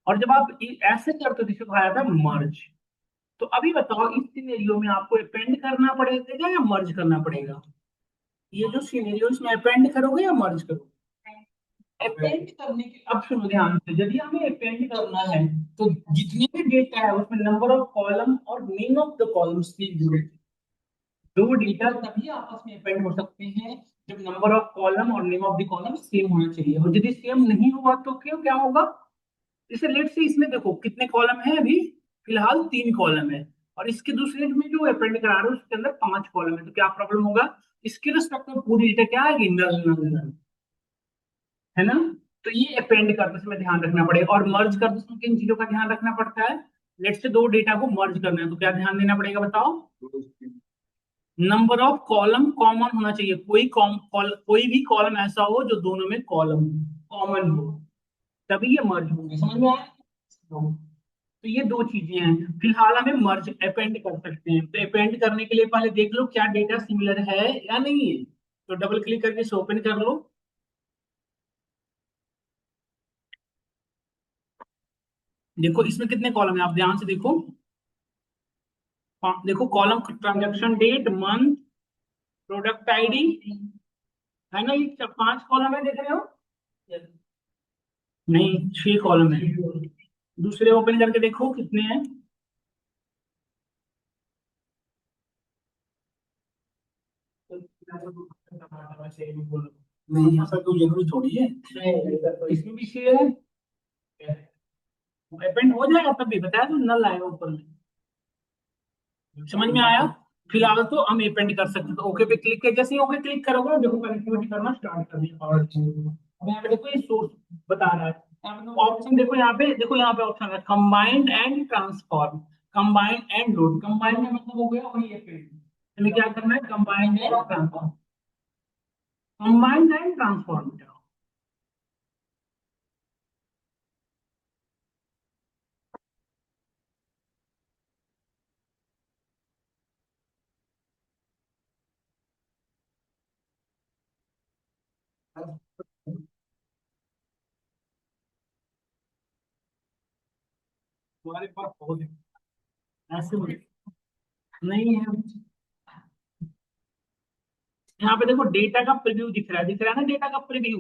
और जब आप ऐसे करते हो तो इसे कहा जाता है मर्ज। तो अभी बताओ इस सिनेरियो में आपको अपेंड करना पड़ेगा या मर्ज करना पड़ेगा? ये जो सिनेरियो इसमें अपेंड करोगे या मर्ज करोगे? अपेंड करने के, अब सुनो ध्यान से, यदि हमें अपेंड करना है तो जितने भी डेटा है उसमें नंबर ऑफ कॉलम और नेम ऑफ द कॉलम्स की जरूरत है। दो डेटा तभी आपस में अपेंड हो सकते हैं जब नंबर ऑफ कॉलम और name of the column same होना चाहिए, और यदि सेम नहीं हुआ तो क्यों क्या होगा? जैसे लेट से इसमें देखो कितने कॉलम है अभी, फिलहाल 3 कॉलम है, और इसके दूसरे में जो अपेंड करा रहे हो उसके अंदर 5 कॉलम है, तो क्या प्रॉब्लम होगा? इसके रिस्पेक्ट में पूरी डेटा क्या आएगी, नल नल नल, है ना? तो ये अपेंड करते समय ध्यान रखना पड़ेगा, और मर्ज करते समय किन चीजों का ध्यान रखना पड़ता है? लेट से दो डेटा को मर्ज करना है तो क्या ध्यान देना पड़ेगा बताओ? नंबर ऑफ कॉलम कॉमन होना चाहिए, कोई भी कॉलम ऐसा हो जो दोनों में कॉलम कॉमन हो, तभी ये मर्ज होंगे, समझ में आया? तो ये दो चीजें हैं, फिलहाल हमें मर्ज अपेंड कर सकते हैं, तो अपेंड करने के लिए पहले देख लो क्या डेटा सिमिलर है या नहीं है, तो डबल क्लिक करके इसे ओपन कर लो। देखो इसमें कितने कॉलम है आप ध्यान से देखो, देखो column transaction date, month, product ID, है ना, ये 5 कॉलम है, देख रहे हो? नहीं 6 कॉलम है, दूसरे ओपन करके देखो कितने हैं। नहीं ऐसा कोई जरूरी थोड़ी है, इसमें भी 6 है, अपेंड हो जाएगा तब भी बताया तो नल आएगा ऊपर में, समझ में आया? फिलहाल तो हम अपेंड कर सकते हैं, तो ओके पे क्लिक किया, जैसे ही ओके क्लिक करोगे ना, देखो कनेक्टिविटी करना स्टार्ट कर दिया, और अब यहाँ पे देखो ये सोर्स बता रहा है, यहाँ पे ऑप्शन देखो, यहाँ पे ऑप्शन है combined and transform, combined and load, combined का मतलब हो गया वही अपेंड, हमें क्या करना है, combined and transform, combined and transform. तुम्हारे पास बहुत है, ऐसे नहीं है। यहाँ पे देखो डेटा का प्रीव्यू दिख रहा है ना, डेटा का प्रीव्यू,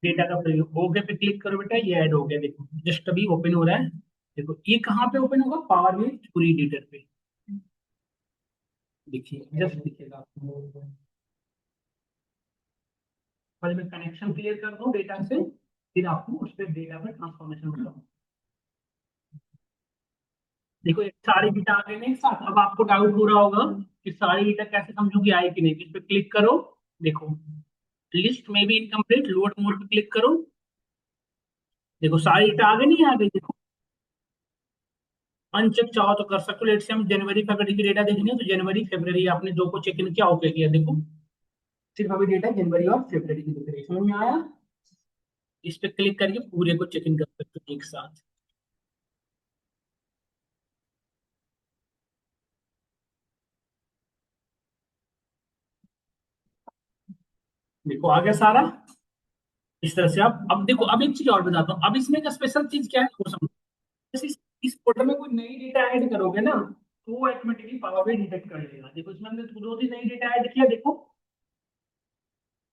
डेटा का प्रीव्यू, ओके पे क्लिक करो बेटा, ये ऐड हो गया, देखो जस्ट अभी ओपन हो रहा है, देखो ये कहाँ पे ओपन होगा, पावर में पूरी एडिटर पे, देखिए जस्ट दिखेगा आपको, पहले मैं कनेक्शन क्लियर कर दूं डेटा से, फिर आपको उस पर डेटा पे ट्रांसफॉर्मेशन बताऊँ। देखो ये सारी डेटा आ गए ना एक साथ, अब आपको डाउट हो रहा होगा कि सारी डेटा कैसे समझू कि आई कि नहीं, इस पे क्लिक करो, देखो लिस्ट में भी इनकम्प्लीट, लोड मोड पे क्लिक करो, देखो सारी डेटा आ गई, नहीं आ गई देखो, अनचेक चाहो तो कर सकते हो, लेट से हम जनवरी फरवरी की डेटा देखेंगे, तो जनवरी फरवरी आपने दो को चेक इन किया, ओके किया, देखो सिर्फ अभी डेटा जनवरी और फरवरी की दिख रही है, समझ में आया? इस पे क्लिक करके पूरे को चेक इन कर सकते हो एक साथ। देखो आ गया सारा। इस तरह से आप, अब देखो अब एक चीज और बताता हूँ, अब इसमें एक स्पेशल चीज क्या है वो समझो। जैसे इस पोर्टल में कोई नई डेटा ऐड करोगे ना, तो वो ऑटोमेटिकली पावर भी डिटेक्ट कर लेगा। देखो इसमें हमने दो तीन नई डेटा ऐड किया, देखो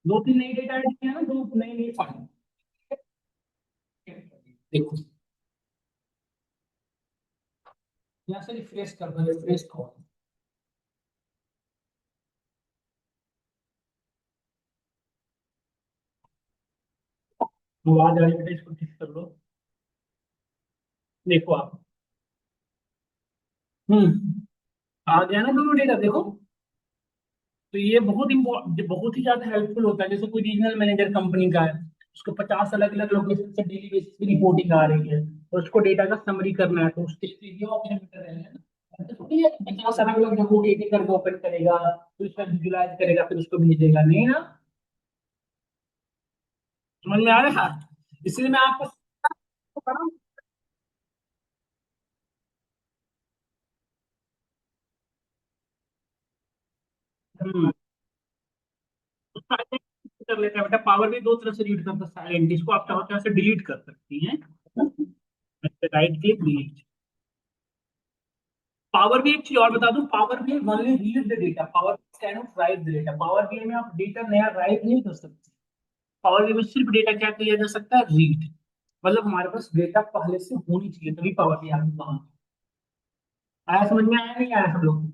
दो तीन नई डेटा ऐड किया ना, दो नई नई फाइल। देखो यहाँ से रिफ्रेश कर दो, रिफ्रेश करो। आवाज आ रही है, इसको ठीक कर लो। देखो आप, आ गया ना दोनों डेटा, देखो। तो ये बहुत ही ज्यादा हेल्पफुल होता है। जैसे कोई रीजनल मैनेजर कंपनी का है, उसको 50 अलग अलग लोकेशन से डेली बेसिस पे रिपोर्टिंग आ रही है, और उसको डेटा का समरी करना है, तो उसके लिए ये ऑप्शन बेटर रहेगा ना। ऐसा थोड़ी है 50 अलग अलग जगहों एक एक करके ओपन करेगा, फिर उसका विजुलाइज करेगा, फिर उसको भेजेगा, नहीं ना। समझ में आ रहा है? इसलिए मैं आपको हम्म, कर लेते हैं बेटा। पावर भी दो तरह से रीड करता है, साइलेंट, इसको आप चाहो तो ऐसे डिलीट कर सकती हैं। Right click delete. पावर भी एक चीज और बता दूं, पावर भी only read the data, power can not right the data. Power BI में आप डेटा नया राइट नहीं कर सकते। पावर बीआई में सिर्फ डेटा क्या किया जा सकता है, रीड। मतलब हमारे पास डेटा पहले से होनी चाहिए, तभी पावर बीआई में काम आया। समझ में आया नहीं आया सब लोग को?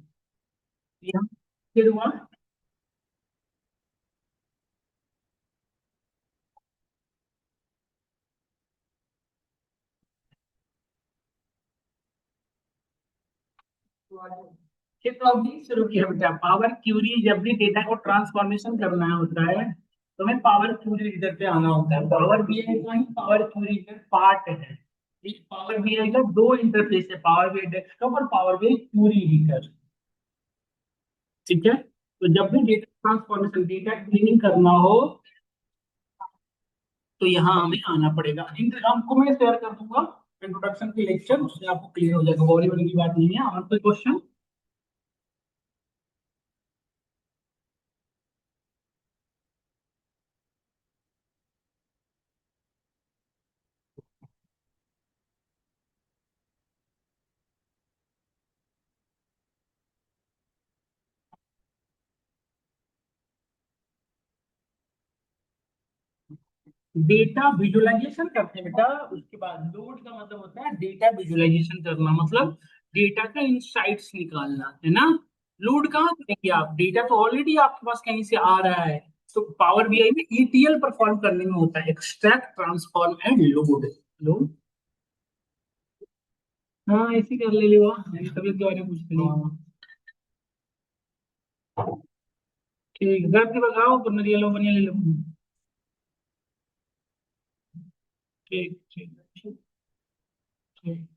ये हम फिर हुआ। ये तो अभी शुरू किया बेटा। पावर क्यूरी जब भी डेटा को ट्रांसफॉर्मेशन करना होता है, तो हमें पावर क्यूरी रीडर पे आना होता है। पावर बीआई का ही पावर क्यूरी रीडर पार्ट है। इस पावर बीआई का दो इंटरफेस है, पावर बीआई डेस्कटॉप और पावर बीआई क्यूरी रीडर। ठीक है? तो जब भी डेटा ट्रांसफॉर्मेशन, डेटा क्लीनिंग करना हो, तो यहाँ हमें आना पड़ेगा। आपको मैं शेयर कर दूंगा इंट्रोडक्शन की लेक्चर, उससे आपको क्लियर हो जाएगा। बॉडी वाली की बात नहीं है। और कोई क्वेश्चन? डेटा विजुअलाइजेशन करते हैं बेटा। उसके बाद लोड का मतलब होता है डेटा विजुअलाइजेशन करना, मतलब डेटा का इंसाइट्स निकालना, है ना। लोड कहाँ करेंगे आप? डेटा तो ऑलरेडी आपके पास कहीं से आ रहा है। तो पावर बीआई में ईटीएल परफॉर्म करने में होता है, extract transform and load. Load, हाँ ऐसे कर ले लो। तबियत के बारे में पूछ ली। ठीक, घर के बताओ तो नरियल बनिया ले लो। ठीक ठीक ठीक ठीक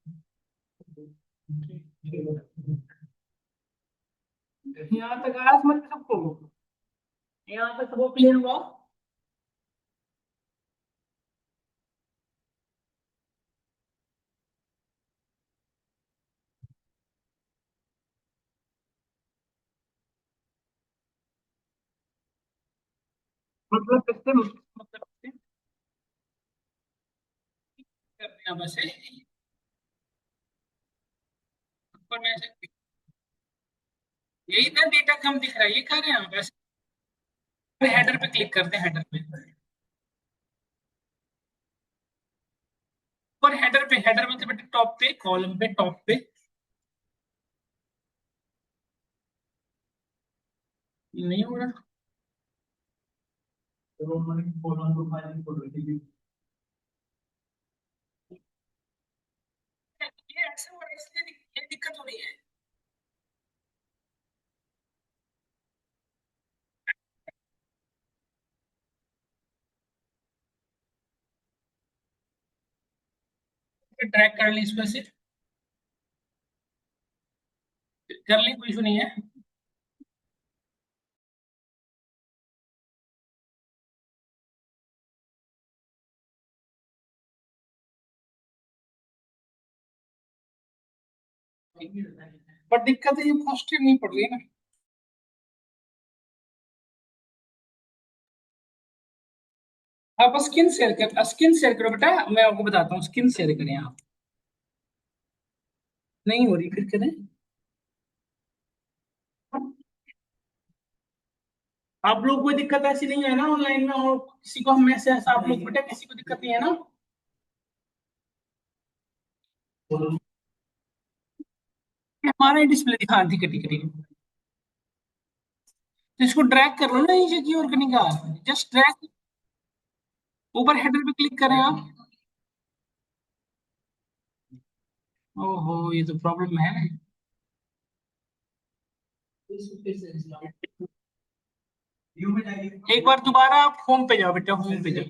ठीक ठीक। यहाँ तक आया समझ में सबको? यहाँ तक सबको क्लियर हुआ? मतलब किससे, मतलब किससे करते हैं बस ऊपर में ऐसे। यही ना डेटा कम दिख रहा है, ये कह रहे हैं बस। हेडर पे क्लिक करते हैं, हेडर पे। ऊपर हेडर पे, हेडर मतलब बेटा टॉप पे, कॉलम पे, टॉप पे। नहीं हो रहा? ये ऐसे हो रहा है, इसलिए ये दिक्कत हो रही है। ट्रैक कर ली इसमें से, कर ली, कोई इशू नहीं है। पर दिक्कत है ये फर्स्ट टाइम नहीं पड़ रही है ना। आप स्किन शेयर करो बेटा, मैं आपको बताता हूँ, स्किन शेयर करें आप। नहीं हो रही, फिर करें। आप लोग कोई दिक्कत ऐसी नहीं है ना ऑनलाइन में, और किसी को हम मैसेज, आप लोग बेटा किसी को दिक्कत नहीं है ना? हमारा ही डिस्प्ले दिखा रही कटी कटी। तो इसको ड्रैग कर लो ना नीचे की ओर करने का। जस्ट ड्रैग, ऊपर हेडर पे क्लिक करें आप। ओहो, ये तो प्रॉब्लम है। एक बार दोबारा आप होम पे जाओ बेटा, होम पे जाओ,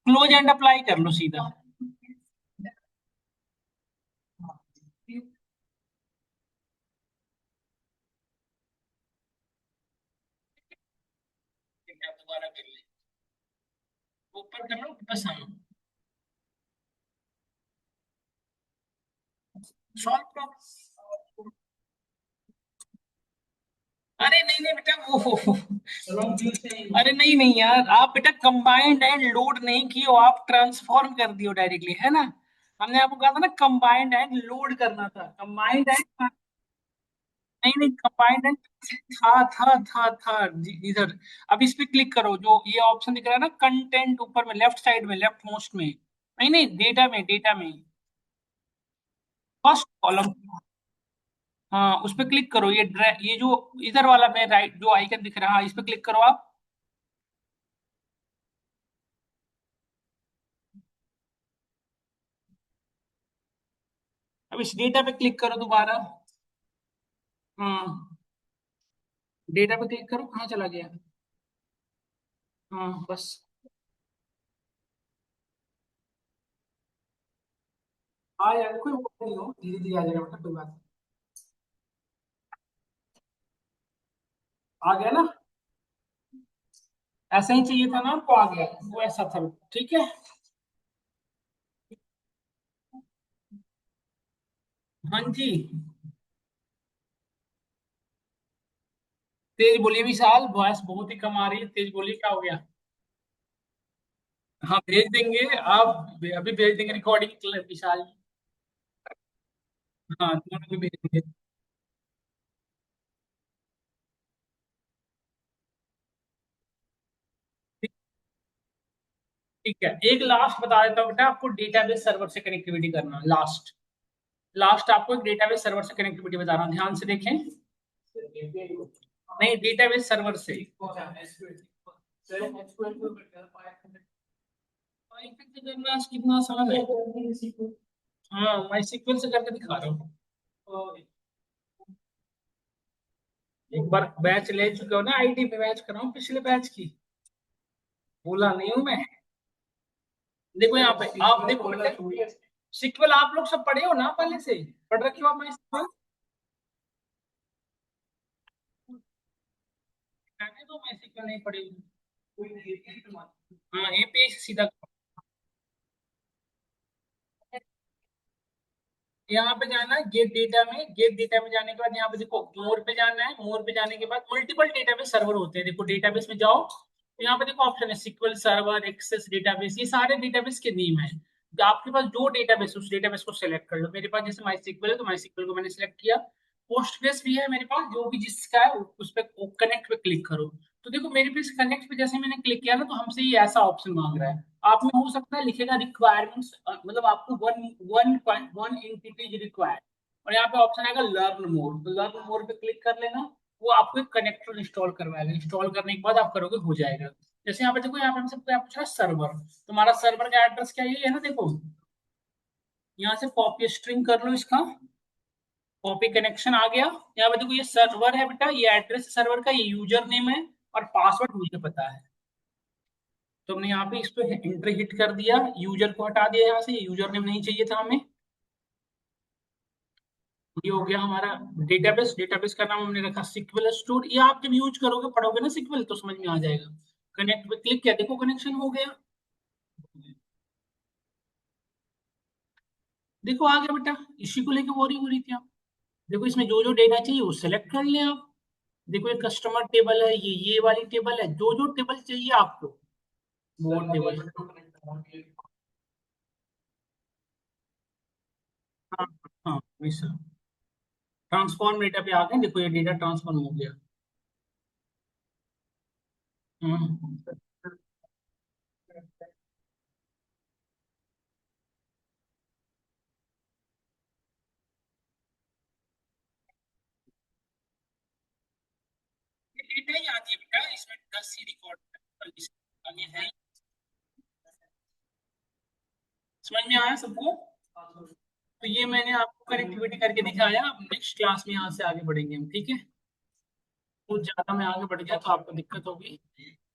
क्लोज एंड अप्लाई कर लो सीधा। दोबारा कर ले, ऊपर कर लो बस। हाँ, सॉल्व प्रॉब्लम। अरे नहीं नहीं बेटा, वो अरे नहीं नहीं यार, आप बेटा कंबाइंड एंड लोड नहीं किए हो, आप ट्रांसफॉर्म कर दियो डायरेक्टली, है ना? हमने आपको कहा था ना कंबाइंड एंड लोड करना था, कंबाइंड एंड, नहीं नहीं कंबाइंड एंड था इधर। अब इस पे क्लिक करो, जो ये ऑप्शन दिख रहा है ना कंटेंट, ऊपर में लेफ्ट साइड में, लेफ्ट मोस्ट में, नहीं नहीं डेटा में, डेटा में फर्स्ट कॉलम। हाँ उस पे क्लिक करो, ये जो इधर वाला में राइट जो आइकन दिख रहा है, इस पे क्लिक करो आप। अब इस डेटा पे क्लिक करो दोबारा। हाँ, डेटा पे क्लिक करो, कहाँ चला गया? हाँ बस। आ जाएगा, कोई वो नहीं हो, धीरे धीरे आ जाएगा बेटा, कोई बात नहीं। आ गया ना? ऐसा ही चाहिए था ना आपको, आ गया वो, ऐसा था। ठीक है। हाँ जी। तेज बोलिए विशाल, वॉइस बहुत ही कम आ रही है, तेज बोलिए, क्या हो गया? हाँ भेज देंगे, आप अभी भेज देंगे रिकॉर्डिंग विशाल। हाँ दोनों को भेज देंगे। ठीक। ठीक है, एक लास्ट बता देता हूँ बेटा आपको, डेटाबेस सर्वर से कनेक्टिविटी करना, लास्ट। लास्ट आपको एक डेटाबेस सर्वर से कनेक्टिविटी बताना, ध्यान से देखें। नहीं, डेटाबेस सर्वर से। पाइथन से करना आज कितना आसान है। हाँ, मैं सीक्वल से करके दिखा रहा हूँ। एक बार बैच ले चुके हो ना, आईडी पे बैच कराऊं पिछले बैच की, भूला नहीं हूं मैं। देखो यहाँ पे आप देखो बेटा, सीक्वल आप लोग सब पढ़े हो ना पहले से, पढ़ रखे हो आप मैं सीक्वल। कहने दो, मैं सीक्वल नहीं पढ़ी हूँ। हाँ एपीआई से सीधा। यहाँ पे जाना है गेट डेटा में, गेट डेटा में जाने के बाद यहाँ पे देखो मोर पे जाना है, मोर पे जाने के बाद मल्टीपल डेटाबेस सर्वर होते हैं, देखो डेटाबेस में जाओ, तो यहाँ पे देखो ऑप्शन है सिक्वल सर्वर, एक्सेस डेटाबेस, ये सारे डेटाबेस के नेम है। तो आपके पास जो डेटाबेस, उस डेटाबेस को सिलेक्ट कर लो, मेरे पास जैसे माई सिक्वल है तो माई सिक्वल को मैंने सिलेक्ट किया। पोस्टग्रेस भी है मेरे पास, जो भी जिसका है उस पर कनेक्ट पे क्लिक करो। तो देखो मेरे पे कनेक्ट पे जैसे मैंने क्लिक किया ना, तो हमसे ये ऐसा ऑप्शन मांग रहा है। आप में हो सकता है लिखेगा रिक्वायरमेंट्स, मतलब आपको one one one entity required, और यहाँ पे ऑप्शन आएगा लर्न मोर, तो लर्न मोर पे क्लिक कर लेना। वो आपको एक कनेक्टर इंस्टॉल करवाएगा, इंस्टॉल करने के बाद आप करोगे हो जाएगा। जैसे यहाँ पे देखो, यहाँ पे हमसे क्या पूछ रहा है, सर्वर, तुम्हारा सर्वर का एड्रेस क्या, ये है ना देखो, यहाँ से कॉपी स्ट्रिंग कर लो इसका, कॉपी कनेक्शन आ गया। यहाँ पे देखो ये सर्वर है बेटा, ये एड्रेस सर्वर का, ये यूजर नेम है, और पासवर्ड मुझे पता है। तो हमने यहाँ पे इस पे एंटर हिट कर दिया, यूजर को हटा दिया यहाँ से, यूजर नेम नहीं चाहिए था हमें। ये हो गया हमारा डेटाबेस, डेटाबेस का नाम हमने रखा सिक्वल स्टोर। ये आप जब यूज करोगे पढ़ोगे ना सिक्वल, तो समझ में आ जाएगा। कनेक्ट पे क्लिक किया, देखो कनेक्शन हो गया। देखो आ गया बेटा, इसी को लेके बोरिंग हो रही थी आप। देखो इसमें जो जो डेटा चाहिए वो सिलेक्ट कर लें आप। देखो ये कस्टमर टेबल है, ये वाली टेबल है, जो जो टेबल चाहिए आपको वो टेबल। हाँ हाँ वैसा। ट्रांसफॉर्म डेटा पे आ गए, देखो ये डेटा ट्रांसफॉर्म हो गया। हम्म। ये डेटा ही आती है बेटा, इसमें 10 ही रिकॉर्ड आगे है। समझ में आया सबको? तो ये मैंने आपको कनेक्टिविटी करके दिखाया, अब नेक्स्ट क्लास में यहाँ से आगे बढ़ेंगे हम, ठीक है? कुछ ज्यादा मैं आगे बढ़ गया तो आपको दिक्कत होगी।